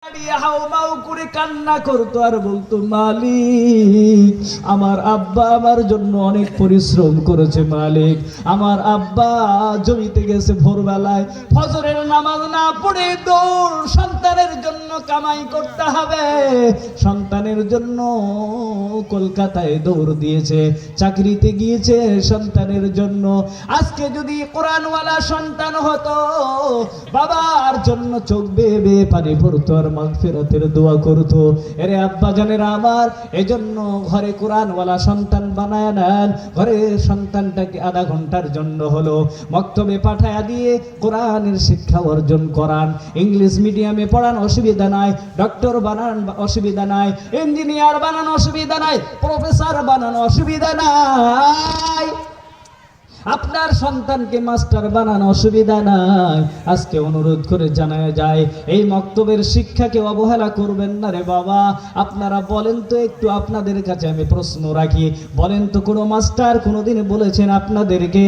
হাউমাউ করে কান্না করতো আর বলতো, মালিক আমার আব্বা আমার জন্য অনেক পরিশ্রম করেছে, মালিক আমার আব্বা জমিতে গেছে ভোরবেলায়, ফজরের নামাজ না পড়ে দৌড়, সন্তানের জন্য কামাই করতে হবে, সন্তানের জন্য কলকাতায় দৌড় দিয়েছে, চাকরিতে গিয়েছে সন্তানের জন্য। আজকে যদি কোরআনওয়ালা সন্তান হতো, বাবার জন্য চোখ বেয়ে বেয়ে পানি পড়তো আর মাগফিরাতের দোয়া করতো। এরে আব্বা জানেরা আমার, এজন্য ঘরে কোরআনওয়ালা সন্তান বানায় নেন। ঘরে সন্তানটাকে আধা ঘন্টার জন্য হলো মক্তবে পাঠায়া দিয়ে কোরআনের শিক্ষা অর্জন করান। ইংলিশ মিডিয়ামে পড়ান, অসুবিধা নাই, ডক্টর বানান অসুবিধা নাই, ইঞ্জিনিয়ার বানান অসুবিধা নাই, প্রফেসর বানান অসুবিধা নাই, আপনার সন্তানকে মাস্টার বানানো অসুবিধা নাই। আজকে অনুরোধ করে জানায় যায়, এই মক্তবের শিক্ষাকে অবহেলা করবেন না রে বাবা। আপনারা বলেন তো একটু, আপনাদের কাছে আমি প্রশ্ন রাখি, বলেন তো কোনো মাস্টার কোনোদিন বলেছেন আপনাদেরকে